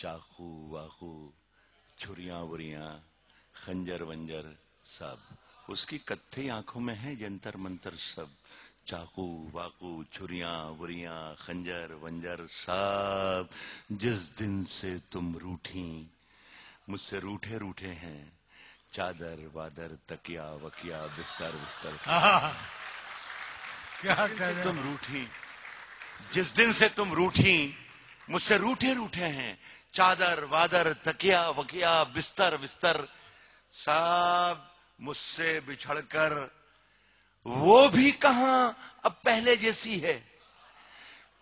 चाकू वाकू छुरियां वुरियां खंजर वंजर सब उसकी कत्थई आंखों में है जंतर मंतर सब चाकू वाकू छुरियां वुरियां खंजर वंजर सब जिस दिन से तुम रूठी मुझसे रूठे रूठे हैं चादर वादर तकिया वकिया बिस्तर बिस्तर क्या कह तुम रूठी जिस दिन से तुम रूठी मुझसे रूठे रूठे हैं चादर वादर तकिया वकिया बिस्तर बिस्तर सब मुझसे बिछड़कर वो भी कहां अब पहले जैसी है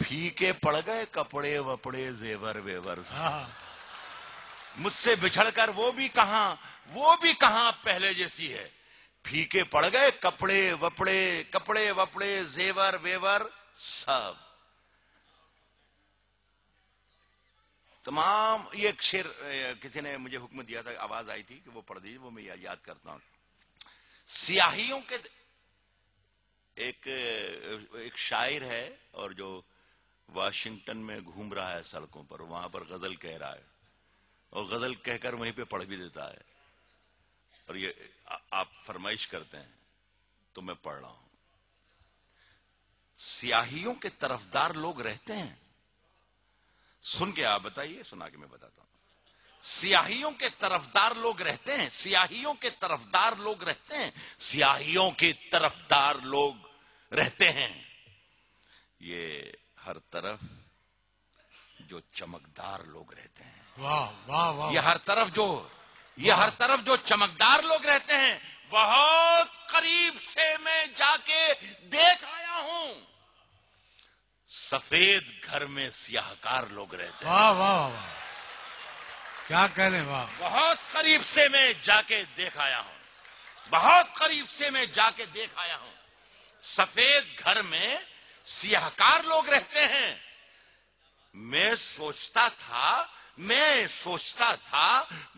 फीके पड़ गए कपड़े वपड़े जेवर वेवर मुझसे बिछड़कर वो भी कहां पहले जैसी है फीके पड़ गए कपड़े वपड़े जेवर वेवर सब तमाम। ये एक शेर किसी ने मुझे हुक्म दिया था, आवाज आई थी कि वो पढ़ दीजिए, वो मैं याद करता हूं। सियाहियों के एक शायर है और जो वाशिंगटन में घूम रहा है सड़कों पर, वहां पर गजल कह रहा है और गजल कहकर वहीं पे पढ़ भी देता है और ये आप फरमाइश करते हैं तो मैं पढ़ रहा हूं। सियाहियों के तरफदार लोग रहते हैं, सुन के आप बताइए, सुना के मैं बताता हूं। सियाहियों के तरफदार लोग रहते हैं, सियाहियों के तरफदार लोग रहते हैं, सियाहियों के तरफदार लोग रहते हैं। ये हर तरफ जो चमकदार लोग रहते हैं, वाह वाह वाह, ये हर तरफ जो चमकदार लोग रहते हैं, बहुत करीब से मैं जाके देख आया हूं। सफेद घर में सियाहकार लोग रहते हैं। वाह वाह वाह, क्या कह रहे, वाह। बहुत करीब से मैं जाके देख आया हूं, बहुत करीब से मैं जाके देख आया हूं। सफेद घर में सियाहकार लोग रहते हैं। मैं सोचता था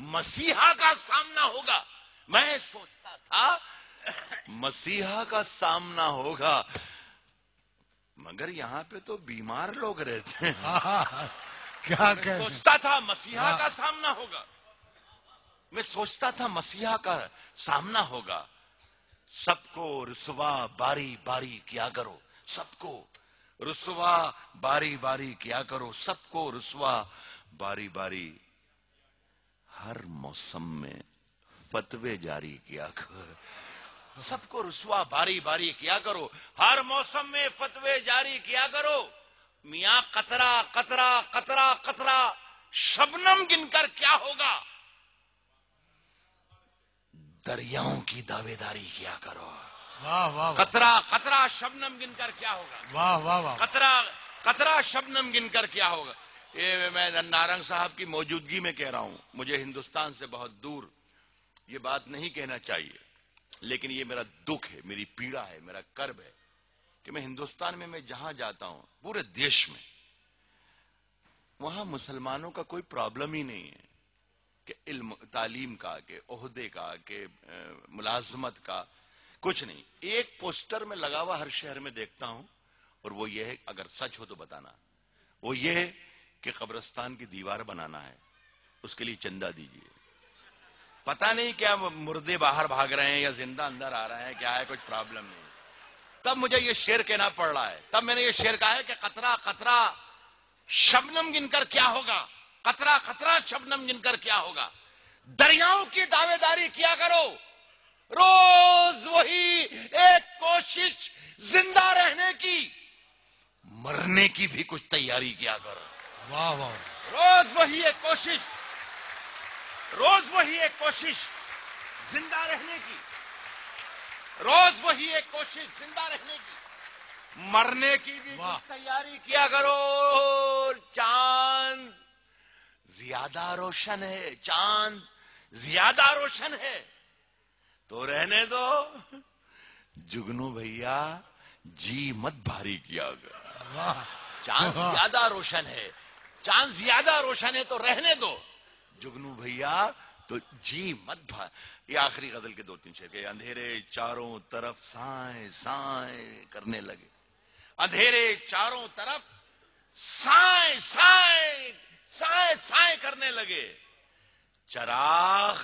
मसीहा का सामना होगा, मैं सोचता था मसीहा का सामना होगा, मगर यहां पे तो बीमार लोग रहते हैं। क्या कह, सोचता था मसीहा का सामना होगा, मैं सोचता था मसीहा का सामना होगा। सबको रुसवा बारी बारी किया करो, सबको रुसवा बारी बारी किया करो, सबको रुसवा बारी बारी। हर मौसम में फतवे जारी किया करो, सबको रुसवा बारी बारी किया करो, हर मौसम में फतवे जारी किया करो। मियां कतरा कतरा कतरा कतरा शबनम गिनकर क्या होगा, दरियाओं की दावेदारी किया करो। वाह वाह, कतरा कतरा शबनम गिनकर क्या होगा, वाह वाह वाह, कतरा कतरा शबनम गिनकर क्या होगा। ये मैं नारंग साहब की मौजूदगी में कह रहा हूं, मुझे हिंदुस्तान से बहुत दूर ये बात नहीं कहना चाहिए, लेकिन ये मेरा दुख है, मेरी पीड़ा है, मेरा कर्ब है कि मैं हिंदुस्तान में मैं जहां जाता हूं, पूरे देश में, वहां मुसलमानों का कोई प्रॉब्लम ही नहीं है कि इल्म तालीम का, के ओहदे का, के मुलाजमत का, कुछ नहीं। एक पोस्टर में लगा हुआ हर शहर में देखता हूं और वो ये है, अगर सच हो तो बताना, वो ये है कि कब्रिस्तान की दीवार बनाना है, उसके लिए चंदा दीजिए। पता नहीं क्या मुर्दे बाहर भाग रहे हैं या जिंदा अंदर आ रहे हैं, क्या है, कुछ प्रॉब्लम नहीं। तब मुझे ये शेर कहना पड़ रहा है, तब मैंने ये शेर कहा है कि कतरा कतरा शबनम गिनकर क्या होगा, कतरा कतरा शबनम गिनकर क्या होगा। दरियाओं की दावेदारी किया करो, रोज वही एक कोशिश जिंदा रहने की, मरने की भी कुछ तैयारी किया करो। वाह वाह, रोज वही एक कोशिश जिंदा रहने की, रोज वही एक कोशिश जिंदा रहने की, मरने की भी कुछ तैयारी किया करो। चांद ज्यादा रोशन है, चांद ज्यादा रोशन है तो रहने दो, जुगनू भैया जी मत भारी किया गया। चांद ज्यादा रोशन है, चांद ज्यादा रोशन है तो रहने दो, जुगनू भैया तो जी मत भारी। ये आखिरी गजल के 2-3 शेर के, अंधेरे चारों तरफ साए साए करने लगे, अंधेरे चारों तरफ साए साए साए सائیں کرنے لگے. چراغ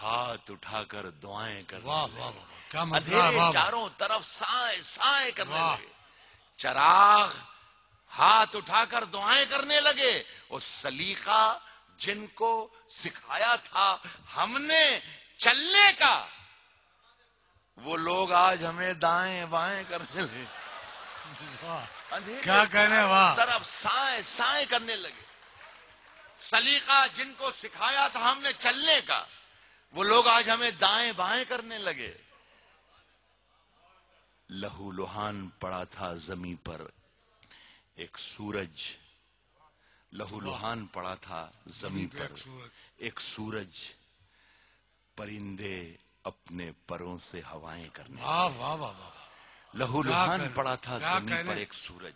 ہاتھ اٹھا کر دعائیں کرنے واہ لگے. واہ واہ کیا مزہ اندھیرے واہ چاروں طرف سائیں سائیں کرنے واہ. لگے. چراغ ہاتھ اٹھا کر دعائیں کرنے لگے. وہ سلیقہ جن کو سکھایا تھا ہم نے چلنے کا، وہ لوگ آج ہمیں دائیں بائیں کرنے لگے. واہ. اندھیرے کیا کہنے واہ. طرف سائیں سائیں کرنے لگے. سلیقہ جن کو سکھایا تھا ہم نے چلنے کا، وہ لوگ آج ہمیں دائیں بائیں کرنے لگے. لہو لہان پڑا تھا زمیں پر ایک سورج. لہو لہان پڑا تھا زمیں پر ایک سورج. پرندے اپنے پروں سے ہوائیں کرنے. واہ واہ واہ واہ. لہو کیا لہان کہنے- پڑا تھا کیا زمیں پر کہنے؟ ایک سورج.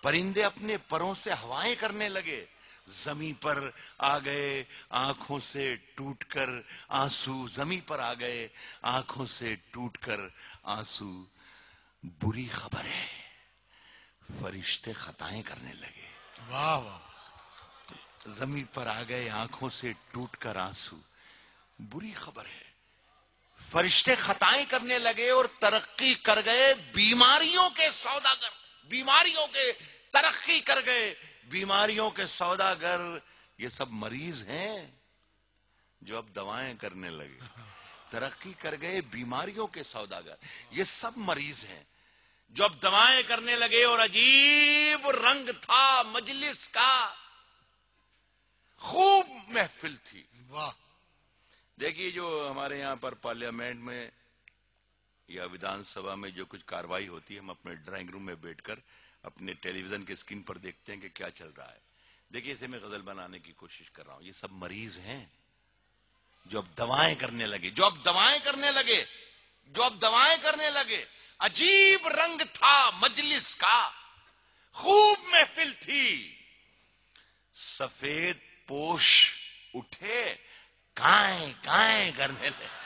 پرندے اپنے پروں سے ہوائیں کرنے لگے. زمیں پر آ گئے آنکھوں سے ٹوٹ کر آنسو. زمیں پر آ گئے آنکھوں سے ٹوٹ کر آنسو. بری خبر ہے فرشتے خطائیں کرنے لگے. واہ واہ. زمیں پر آ گئے آنکھوں سے ٹوٹ کر آنسو. بری خبر ہے فرشتے خطائیں کرنے لگے اور ترقی کر گئے بیماریوں کے سوداگر. بیماریوں کے ترقی کر گئے بیماریوں کے سوداگر. یہ سب مریض ہیں جو اب دوائیں کرنے لگے. ترقی کر گئے بیماریوں کے سوداگر. یہ سب مریض ہیں جو اب دوائیں کرنے لگے. اور عجیب رنگ تھا مجلس کا، خوب محفل تھی. واہ. دیکھیے جو ہمارے یہاں پر پارلیمنٹ میں یا ودھان سبھا میں جو کچھ کاروائی ہوتی ہے، ہم اپنے ڈرائنگ روم میں بیٹھ کر اپنے ٹیلی ویژن کے اسکرین پر دیکھتے ہیں کہ کیا چل رہا ہے. دیکھیے اسے میں غزل بنانے کی کوشش کر رہا ہوں. یہ سب مریض ہیں جو اب دوائیں کرنے لگے. جو اب دوائیں کرنے لگے. جو اب دوائیں کرنے لگے. عجیب رنگ تھا مجلس کا، خوب محفل تھی. سفید پوش اٹھے کائیں کائیں کرنے لگے.